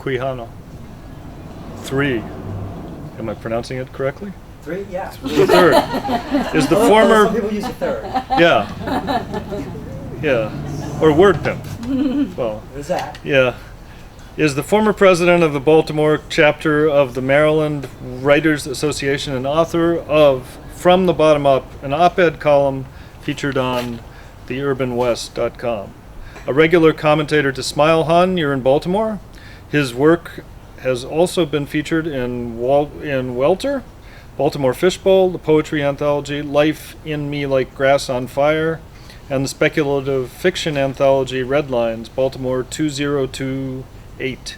Quijano III. Am I pronouncing it correctly? 3? Yeah. The third is the former. Some people use the third. Yeah. Yeah. Or word pimp. Well. What is that? Yeah. Is the former president of the Baltimore chapter of the Maryland Writers Association and author of From the Bottom Up, an op-ed column featured on theurbanwest.com. A regular commentator to Smile Hun, you're in Baltimore. His work has also been featured in Welter, Baltimore Fishbowl, the poetry anthology Life in Me Like Grass on Fire, and the speculative fiction anthology Red Lines, Baltimore 2028.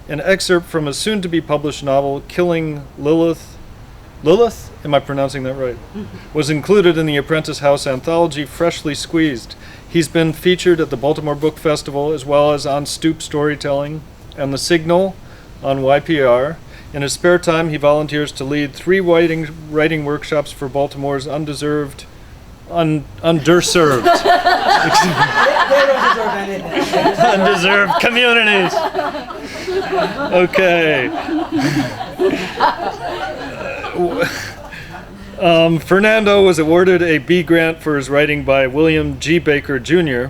An excerpt from a soon-to-be-published novel, Killing Lilith, am I pronouncing that right? Was included in the Apprentice House anthology Freshly Squeezed. He's been featured at the Baltimore Book Festival as well as on Stoop Storytelling and The Signal on YPR. In his spare time, he volunteers to lead 3 writing workshops for Baltimore's underserved undeserved communities. Okay. Fernando was awarded a B grant for his writing by William G. Baker Jr.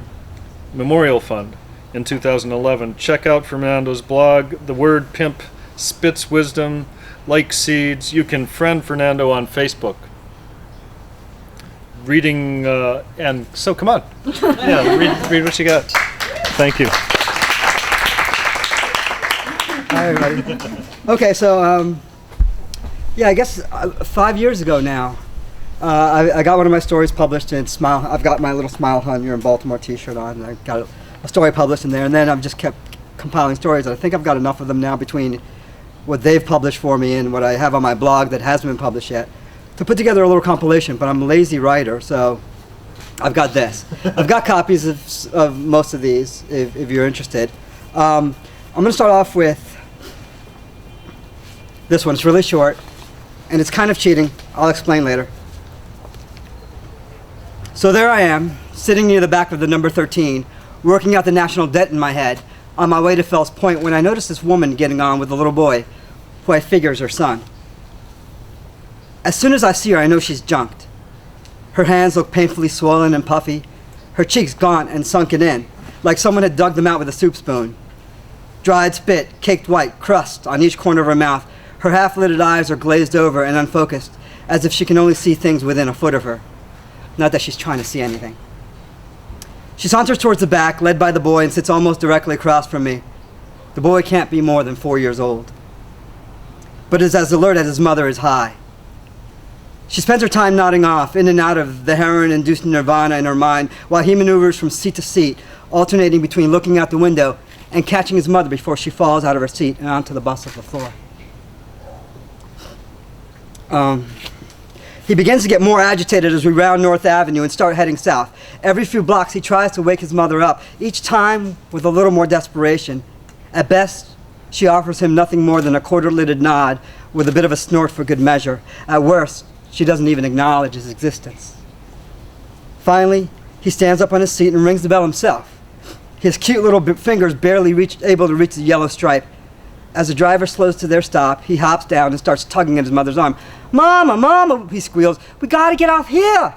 Memorial Fund in 2011. Check out Fernando's blog, The Word Pimp Spits Wisdom, Like Seeds. You can friend Fernando on Facebook. Reading, and so come on. Yeah, read what you got. Thank you. Hi, everybody. Okay, so, yeah, I guess 5 years ago now, I got one of my stories published in Smile. I've got my little Smile Hun, you're in Baltimore t-shirt on, and I got a story published in there, and then I've just kept compiling stories. I think I've got enough of them now between what they've published for me and what I have on my blog that hasn't been published yet to put together a little compilation, but I'm a lazy writer, so I've got this. I've got copies of most of these if you're interested. I'm going to start off with this one. It's really short, and it's kind of cheating. I'll explain later. So there I am, sitting near the back of the number 13, working out the national debt in my head, on my way to Fells Point when I noticed this woman getting on with a little boy, who I figure is her son. As soon as I see her, I know she's junked. Her hands look painfully swollen and puffy, her cheeks gaunt and sunken in, like someone had dug them out with a soup spoon. Dried spit, caked white, crust on each corner of her mouth. Her half-lidded eyes are glazed over and unfocused, as if she can only see things within a foot of her. Not that she's trying to see anything. She saunters towards the back, led by the boy, and sits almost directly across from me. The boy can't be more than 4 years old, but is as alert as his mother is high. She spends her time nodding off, in and out of the heroin-induced nirvana in her mind, while he maneuvers from seat to seat, alternating between looking out the window and catching his mother before she falls out of her seat and onto the bus of the floor. He begins to get more agitated as we round North Avenue and start heading south. Every few blocks he tries to wake his mother up, each time with a little more desperation. At best, she offers him nothing more than a quarter-lidded nod with a bit of a snort for good measure. At worst, she doesn't even acknowledge his existence. Finally, he stands up on his seat and rings the bell himself. His cute little fingers barely able to reach the yellow stripe. As the driver slows to their stop, he hops down and starts tugging at his mother's arm. "Mama, Mama," he squeals, "we gotta get off here!"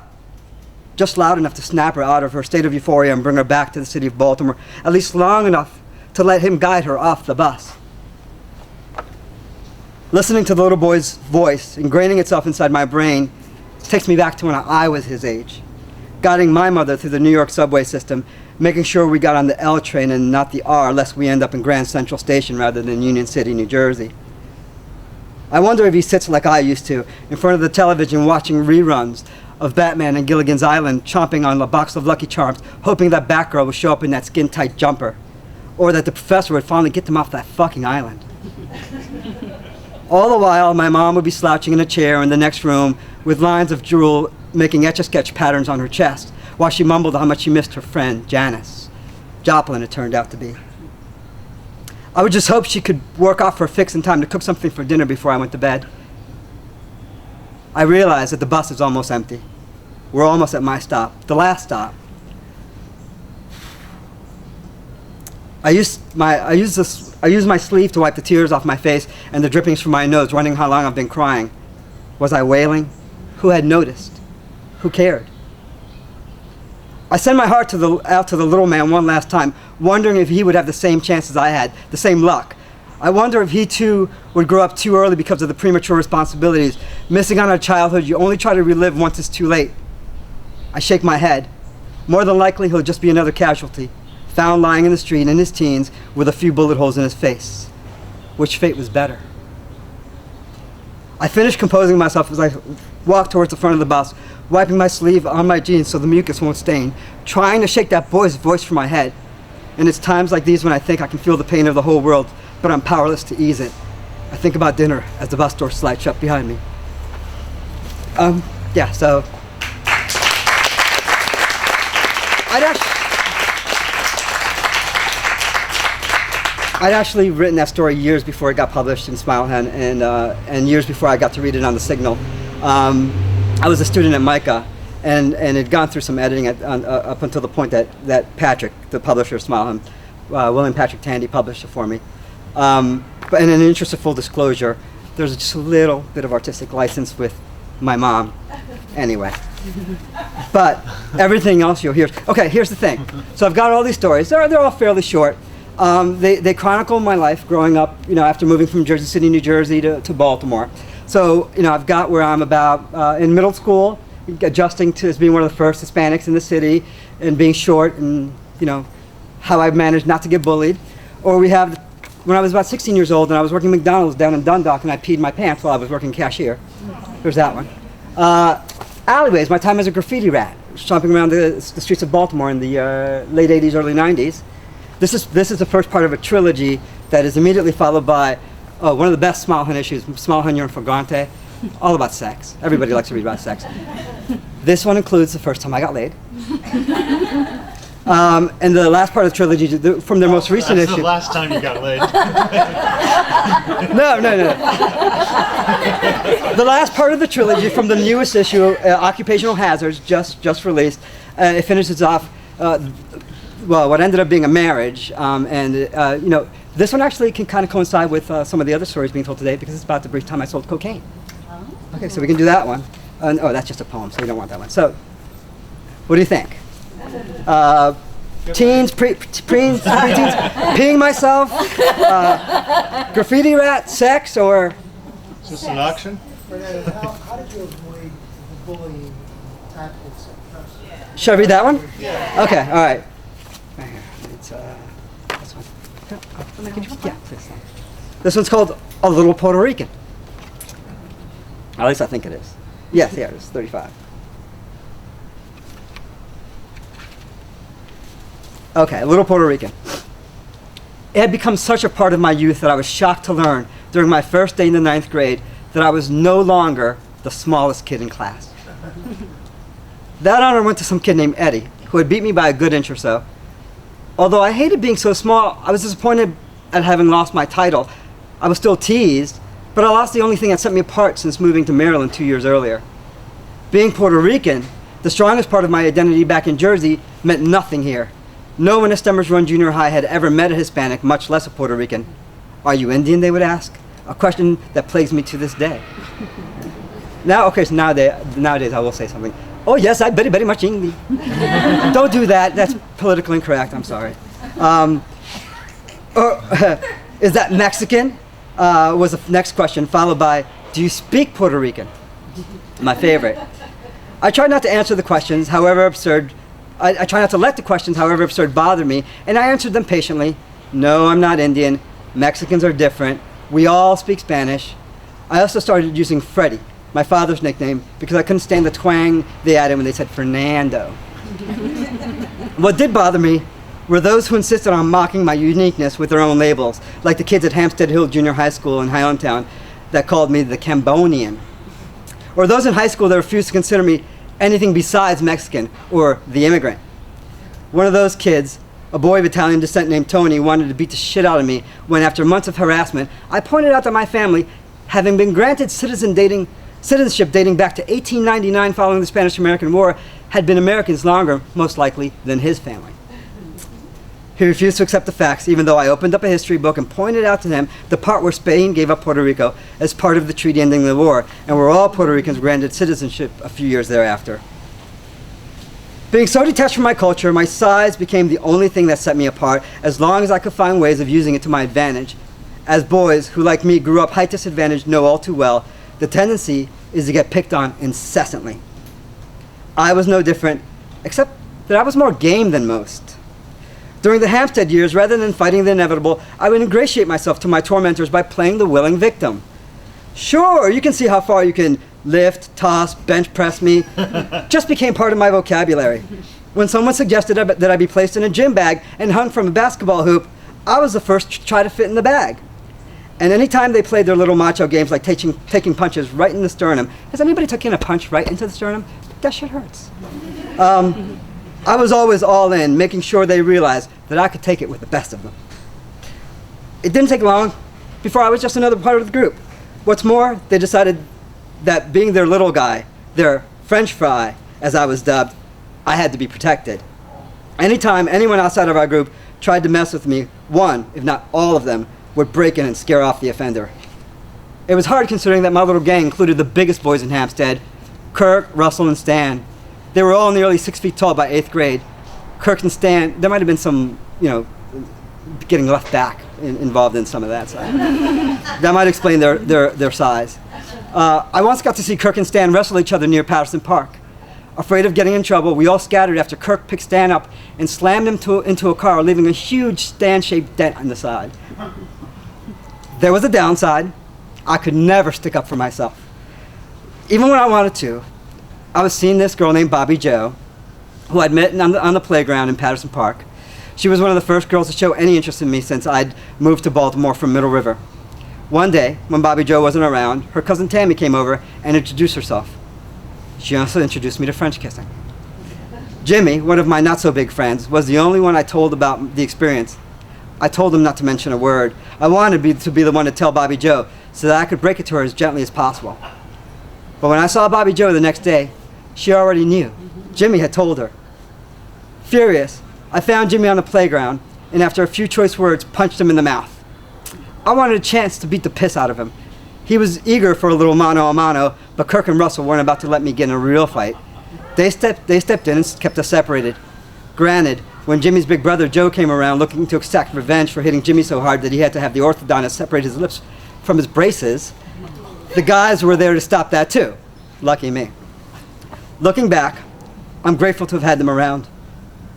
Just loud enough to snap her out of her state of euphoria and bring her back to the city of Baltimore, at least long enough to let him guide her off the bus. Listening to the little boy's voice, ingraining itself inside my brain, takes me back to when I was his age, guiding my mother through the New York subway system, making sure we got on the L train and not the R, lest we end up in Grand Central Station rather than Union City, New Jersey. I wonder if he sits like I used to, in front of the television watching reruns of Batman and Gilligan's Island, chomping on a box of Lucky Charms, hoping that Batgirl would show up in that skin-tight jumper, or that the professor would finally get them off that fucking island. All the while, my mom would be slouching in a chair in the next room with lines of drool making etch-a-sketch patterns on her chest, while she mumbled how much she missed her friend, Janice Joplin, it turned out to be. I would just hope she could work off her fix in time to cook something for dinner before I went to bed. I realized that the bus is almost empty. We're almost at my stop, the last stop. I used this I use my sleeve to wipe the tears off my face and the drippings from my nose, wondering how long I've been crying. Was I wailing? Who had noticed? Who cared? I send my heart out to the little man one last time, wondering if he would have the same chances I had, the same luck. I wonder if he too would grow up too early because of the premature responsibilities, missing on a childhood you only try to relive once it's too late. I shake my head. More than likely, he'll just be another casualty, found lying in the street in his teens with a few bullet holes in his face. Which fate was better? I finish composing myself as I walk towards the front of the bus, wiping my sleeve on my jeans so the mucus won't stain, trying to shake that boy's voice from my head. And it's times like these when I think I can feel the pain of the whole world, but I'm powerless to ease it. I think about dinner as the bus door slides shut behind me. So I'd actually written that story years before it got published in Smilehan, and years before I got to read it on the Signal. I was a student at Micah, and had gone through some editing up until the point that Patrick, the publisher of Smilehan, William Patrick Tandy, published it for me. But in an interest of full disclosure, there's just a little bit of artistic license with my mom. Anyway. But everything else you'll hear. Okay, here's the thing. So I've got all these stories. They're all fairly short. They chronicle my life growing up, after moving from Jersey City, New Jersey to Baltimore. So, I've got where I'm about in middle school, adjusting to as being one of the first Hispanics in the city and being short and, how I managed not to get bullied. Or we have when I was about 16 years old and I was working McDonald's down in Dundalk and I peed my pants while I was working cashier. There's that one. Alleyways, my time as a graffiti rat, stomping around the streets of Baltimore in the late 80s, early 90s. This is the first part of a trilogy that is immediately followed by one of the best Smilehan issues, Smilehan You're in Flagrante, all about sex. Everybody likes to read about sex. This one includes the first time I got laid. And the last part of the trilogy, from their most recent issue. That's the last time you got laid. No. The last part of the trilogy from the newest issue, Occupational Hazards, just released. It finishes off, what ended up being a marriage. This one actually can kind of coincide with some of the other stories being told today because it's about the brief time I sold cocaine. Okay, so we can do that one. That's just a poem, so you don't want that one. So, what do you think? Teens, preteens, peeing myself, graffiti rat, sex, or? Is this an auction? Fernando, how did you avoid the bullying tactics at press? Should I read that one? Yeah. Okay, all right. Right here. It's this one. Yeah, please. This one's called A Little Puerto Rican. At least I think it is. Yes, yeah, it's 35. Okay, A Little Puerto Rican. It had become such a part of my youth that I was shocked to learn during my first day in the 9th grade that I was no longer the smallest kid in class. That honor went to some kid named Eddie, who had beat me by a good inch or so. Although I hated being so small, I was disappointed at having lost my title. I was still teased, but I lost the only thing that set me apart since moving to Maryland 2 years earlier. Being Puerto Rican, the strongest part of my identity back in Jersey, meant nothing here. No one at Stemmers Run Junior High had ever met a Hispanic, much less a Puerto Rican. Are you Indian, they would ask? A question that plagues me to this day. So nowadays I will say something. Oh yes, I very much Indian. Don't do that, that's politically incorrect, I'm sorry. Is that Mexican? Was the next question, followed by, do you speak Puerto Rican? My favorite. I try not to answer the questions, however absurd. I try not to let the questions, however absurd, bother me, and I answered them patiently. No, I'm not Indian. Mexicans are different. We all speak Spanish. I also started using Freddie, my father's nickname, because I couldn't stand the twang they added when they said Fernando. What did bother me were those who insisted on mocking my uniqueness with their own labels, like the kids at Hampstead Hill Junior High School in Highlandtown that called me the Cambonian. Or those in high school that refused to consider me anything besides Mexican or the immigrant. One of those kids, a boy of Italian descent named Tony, wanted to beat the shit out of me when, after months of harassment, I pointed out that my family, having been granted citizenship dating back to 1899 following the Spanish-American War, had been Americans longer, most likely, than his family. He refused to accept the facts, even though I opened up a history book and pointed out to him the part where Spain gave up Puerto Rico as part of the treaty ending the war, and where all Puerto Ricans granted citizenship a few years thereafter. Being so detached from my culture, my size became the only thing that set me apart, as long as I could find ways of using it to my advantage. As boys who, like me, grew up height disadvantaged know all too well, the tendency is to get picked on incessantly. I was no different, except that I was more game than most. During the Hampstead years, rather than fighting the inevitable, I would ingratiate myself to my tormentors by playing the willing victim. Sure, you can see how far you can lift, toss, bench press me. Just became part of my vocabulary. When someone suggested that I be placed in a gym bag and hung from a basketball hoop, I was the first to try to fit in the bag. And anytime they played their little macho games like taking punches right in the sternum, has anybody taken a punch right into the sternum? That shit hurts. I was always all in, making sure they realized that I could take it with the best of them. It didn't take long before I was just another part of the group. What's more, they decided that being their little guy, their French fry, as I was dubbed, I had to be protected. Anytime anyone outside of our group tried to mess with me, one, if not all of them, would break in and scare off the offender. It was hard considering that my little gang included the biggest boys in Hampstead, Kirk, Russell, and Stan. They were all nearly 6 feet tall by 8th grade. Kirk and Stan, there might have been some, getting left back involved in some of that side. That might explain their size. I once got to see Kirk and Stan wrestle each other near Patterson Park. Afraid of getting in trouble, we all scattered after Kirk picked Stan up and slammed him into a car, leaving a huge Stan-shaped dent on the side. There was a downside. I could never stick up for myself. Even when I wanted to, I was seeing this girl named Bobby Jo, who I'd met on the playground in Patterson Park. She was one of the first girls to show any interest in me since I'd moved to Baltimore from Middle River. One day, when Bobby Jo wasn't around, her cousin Tammy came over and introduced herself. She also introduced me to French kissing. Jimmy, one of my not-so-big friends, was the only one I told about the experience. I told him not to mention a word. I wanted to be the one to tell Bobby Jo so that I could break it to her as gently as possible. But when I saw Bobby Jo the next day, she already knew. Jimmy had told her. Furious, I found Jimmy on the playground, and after a few choice words, punched him in the mouth. I wanted a chance to beat the piss out of him. He was eager for a little mano-a-mano, but Kirk and Russell weren't about to let me get in a real fight. They stepped in and kept us separated. Granted, when Jimmy's big brother Joe came around looking to exact revenge for hitting Jimmy so hard that he had to have the orthodontist separate his lips from his braces, the guys were there to stop that too. Lucky me. Looking back, I'm grateful to have had them around.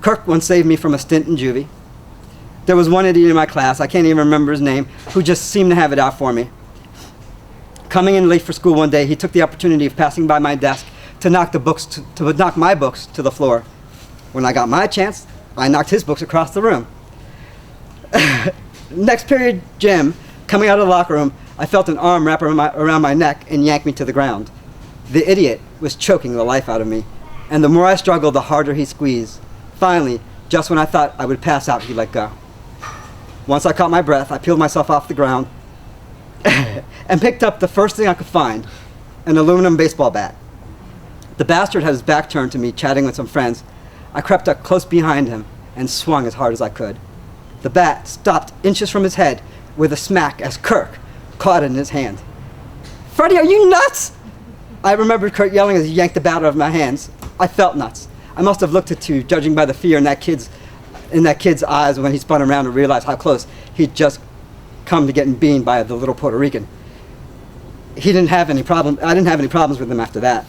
Kirk once saved me from a stint in juvie. There was one idiot in my class, I can't even remember his name, who just seemed to have it out for me. Coming in late for school one day, he took the opportunity of passing by my desk to knock my books to the floor. When I got my chance, I knocked his books across the room. Next period, gym, coming out of the locker room, I felt an arm wrap around my neck and yank me to the ground. The idiot was choking the life out of me, and the more I struggled, the harder he squeezed. Finally, just when I thought I would pass out, he let go. Once I caught my breath, I peeled myself off the ground and picked up the first thing I could find, an aluminum baseball bat. The bastard had his back turned to me, chatting with some friends. I crept up close behind him and swung as hard as I could. The bat stopped inches from his head with a smack as Kirk caught it in his hand. "Freddie, are you nuts?" I remembered Kurt yelling as he yanked the bat out of my hands. I felt nuts. I must have looked at you, judging by the fear in that kid's eyes when he spun around and realized how close he'd just come to getting beamed by the little Puerto Rican. I didn't have any problems with him after that.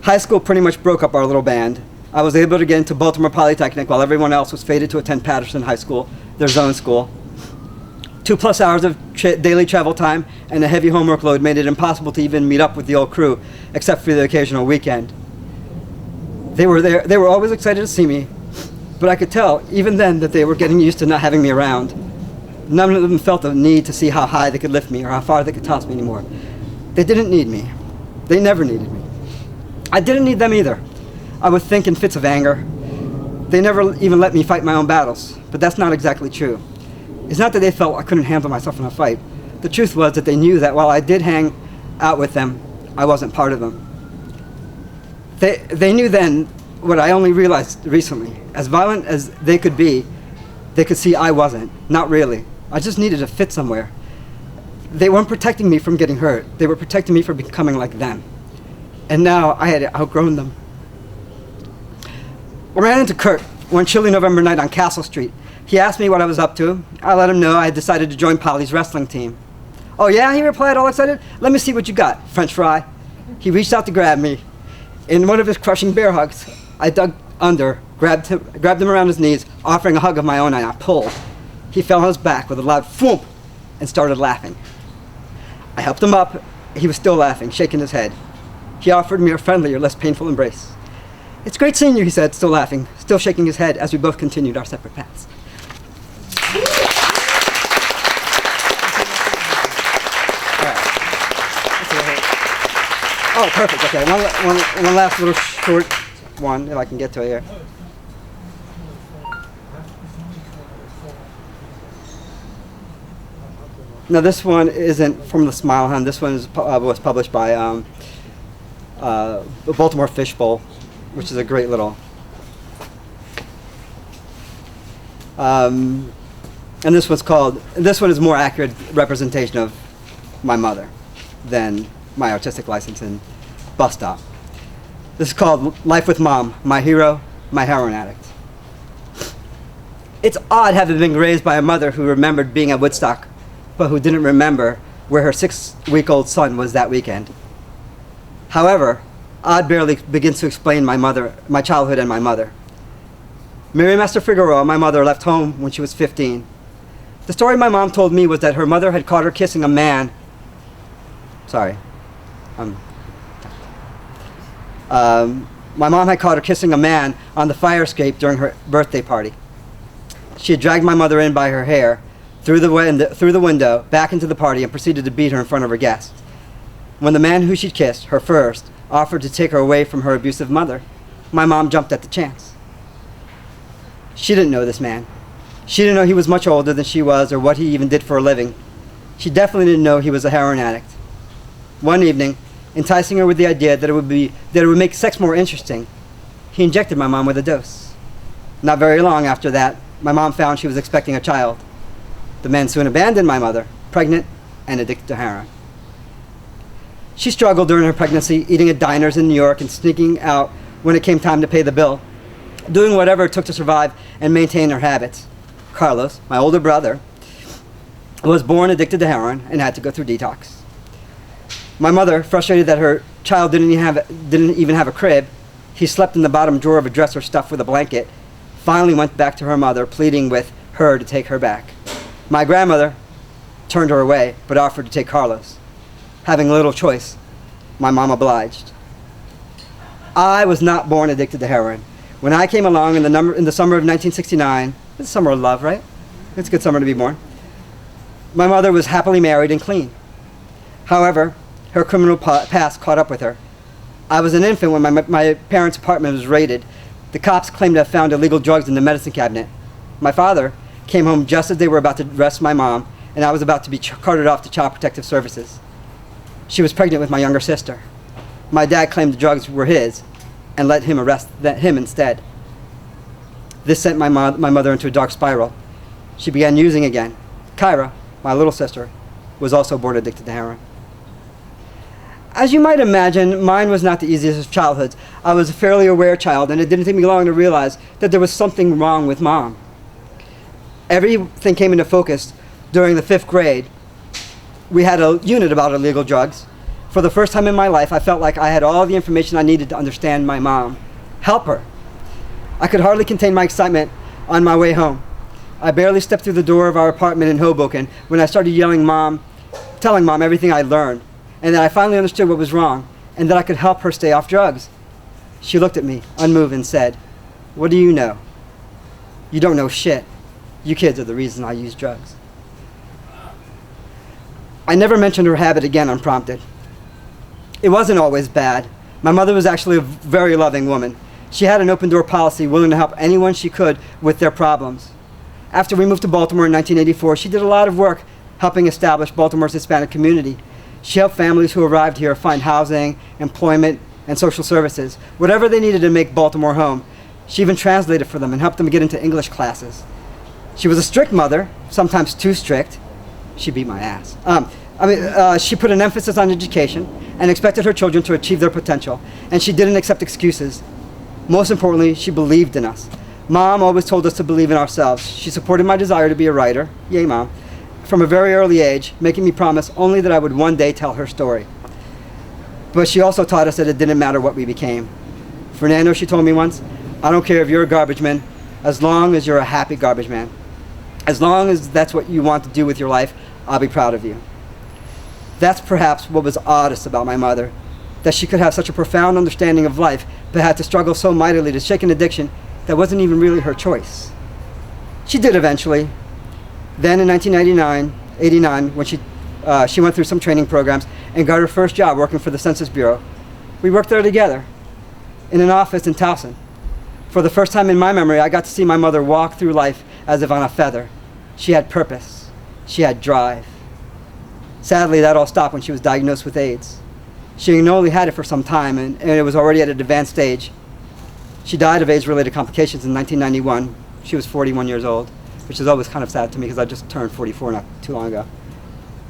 High school pretty much broke up our little band. I was able to get into Baltimore Polytechnic while everyone else was fated to attend Patterson High School, their zone school. 2+ hours of daily travel time and a heavy homework load made it impossible to even meet up with the old crew, except for the occasional weekend. They were always excited to see me, but I could tell, even then, that they were getting used to not having me around. None of them felt the need to see how high they could lift me or how far they could toss me anymore. They didn't need me. They never needed me. I didn't need them either. I would think in fits of anger. They never even let me fight my own battles, but that's not exactly true. It's not that they felt I couldn't handle myself in a fight. The truth was that they knew that while I did hang out with them, I wasn't part of them. They knew then what I only realized recently. As violent as they could be, they could see I wasn't. Not really. I just needed to fit somewhere. They weren't protecting me from getting hurt. They were protecting me from becoming like them. And now I had outgrown them. I ran into Kurt one chilly November night on Castle Street. He asked me what I was up to. I let him know I had decided to join Polly's wrestling team. "Oh yeah?" he replied, all excited. "Let me see what you got, French fry." He reached out to grab me. In one of his crushing bear hugs, I dug under, grabbed him around his knees, offering a hug of my own, and I pulled. He fell on his back with a loud thwomp and started laughing. I helped him up. He was still laughing, shaking his head. He offered me a friendlier, less painful embrace. "It's great seeing you," he said, still laughing, still shaking his head as we both continued our separate paths. Oh, perfect. Okay, one last little short one, if I can get to it here. Now, this one isn't from the Smile Hunt. This one was published by the Baltimore Fish Bowl, which is a great little. And this one is more accurate representation of my mother than my artistic license and bus stop. This is called Life with Mom, My Hero, My Heroin Addict. It's odd having been raised by a mother who remembered being at Woodstock, but who didn't remember where her 6-week-old son was that weekend. However, odd barely begins to explain my childhood and my mother. Miriam Esther Figueroa, my mother, left home when she was 15. The story my mom told me was that her mother had caught her kissing a man. My mom had caught her kissing a man on the fire escape during her birthday party. She had dragged my mother in by her hair through the window back into the party and proceeded to beat her in front of her guests. When the man who she'd kissed, her first, offered to take her away from her abusive mother, my mom jumped at the chance. She didn't know this man. She didn't know he was much older than she was or what he even did for a living. She definitely didn't know he was a heroin addict. One evening, enticing her with the idea that it would make sex more interesting, he injected my mom with a dose. Not very long after that, my mom found she was expecting a child. The man soon abandoned my mother, pregnant and addicted to heroin. She struggled during her pregnancy, eating at diners in New York and sneaking out when it came time to pay the bill, doing whatever it took to survive and maintain her habits. Carlos, my older brother, was born addicted to heroin and had to go through detox. My mother, frustrated that her child didn't even have a crib, he slept in the bottom drawer of a dresser stuffed with a blanket, finally went back to her mother, pleading with her to take her back. My grandmother turned her away, but offered to take Carlos. Having little choice, my mom obliged. I was not born addicted to heroin. When I came along in the summer of 1969, it's the summer of love, right? It's a good summer to be born. My mother was happily married and clean. However, her criminal past caught up with her. I was an infant when my parents' apartment was raided. The cops claimed to have found illegal drugs in the medicine cabinet. My father came home just as they were about to arrest my mom, and I was about to be carted off to Child Protective Services. She was pregnant with my younger sister. My dad claimed the drugs were his and let him arrest him instead. This sent my mother into a dark spiral. She began using again. Kyra, my little sister, was also born addicted to heroin. As you might imagine, mine was not the easiest of childhoods. I was a fairly aware child, and it didn't take me long to realize that there was something wrong with Mom. Everything came into focus during the 5th grade. We had a unit about illegal drugs. For the first time in my life, I felt like I had all the information I needed to understand my mom, help her. I could hardly contain my excitement on my way home. I barely stepped through the door of our apartment in Hoboken when I started telling Mom everything I learned, and that I finally understood what was wrong, and that I could help her stay off drugs. She looked at me, unmoved, and said, "What do you know? You don't know shit. You kids are the reason I use drugs." I never mentioned her habit again unprompted. It wasn't always bad. My mother was actually a very loving woman. She had an open-door policy, willing to help anyone she could with their problems. After we moved to Baltimore in 1984, she did a lot of work helping establish Baltimore's Hispanic community. She helped families who arrived here find housing, employment, and social services, whatever they needed to make Baltimore home. She even translated for them and helped them get into English classes. She was a strict mother, sometimes too strict. She beat my ass. She put an emphasis on education and expected her children to achieve their potential, and she didn't accept excuses. Most importantly, she believed in us. Mom always told us to believe in ourselves. She supported my desire to be a writer, yay Mom, from a very early age, making me promise only that I would one day tell her story. But she also taught us that it didn't matter what we became. Fernando, she told me once, I don't care if you're a garbage man, as long as you're a happy garbage man. As long as that's what you want to do with your life, I'll be proud of you. That's perhaps what was oddest about my mother, that she could have such a profound understanding of life, but had to struggle so mightily to shake an addiction that wasn't even really her choice. She did eventually. Then in 1989, when she went through some training programs and got her first job working for the Census Bureau. We worked there together in an office in Towson. For the first time in my memory, I got to see my mother walk through life as if on a feather. She had purpose. She had drive. Sadly, that all stopped when she was diagnosed with AIDS. She only had it for some time, and it was already at an advanced stage. She died of AIDS-related complications in 1991. She was 41 years old, which is always kind of sad to me because I just turned 44 not too long ago.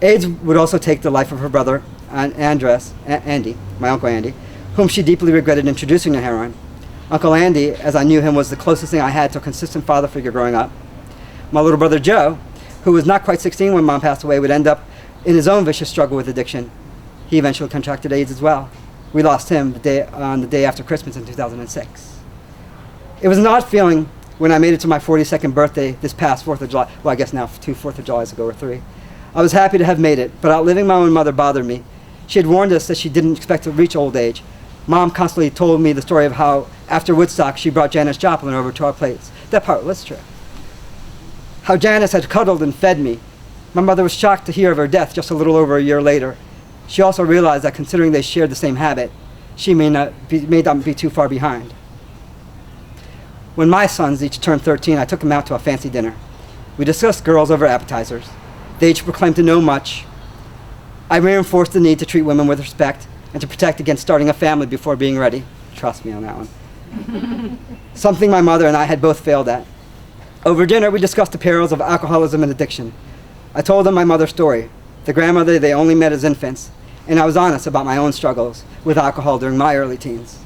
AIDS would also take the life of her brother, Andy, my Uncle Andy, whom she deeply regretted introducing to heroin. Uncle Andy, as I knew him, was the closest thing I had to a consistent father figure growing up. My little brother Joe, who was not quite 16 when Mom passed away, would end up in his own vicious struggle with addiction. He eventually contracted AIDS as well. We lost him on the day after Christmas in 2006. It was an odd feeling when I made it to my 42nd birthday this past 4th of July. Well, I guess now 2 4th of Julys ago, or 3. I was happy to have made it, but outliving my own mother bothered me. She had warned us that she didn't expect to reach old age. Mom constantly told me the story of how, after Woodstock, she brought Janice Joplin over to our place. That part was true. How Janice had cuddled and fed me. My mother was shocked to hear of her death just a little over a year later. She also realized that considering they shared the same habit, she may not be too far behind. When my sons each turned 13, I took them out to a fancy dinner. We discussed girls over appetizers. They each proclaimed to know much. I reinforced the need to treat women with respect and to protect against starting a family before being ready. Trust me on that one. Something my mother and I had both failed at. Over dinner, we discussed the perils of alcoholism and addiction. I told them my mother's story, the grandmother they only met as infants, and I was honest about my own struggles with alcohol during my early teens.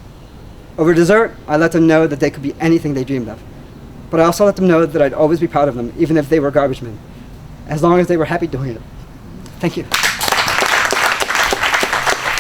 Over dessert, I let them know that they could be anything they dreamed of. But I also let them know that I'd always be proud of them, even if they were garbage men, as long as they were happy doing it. Thank you.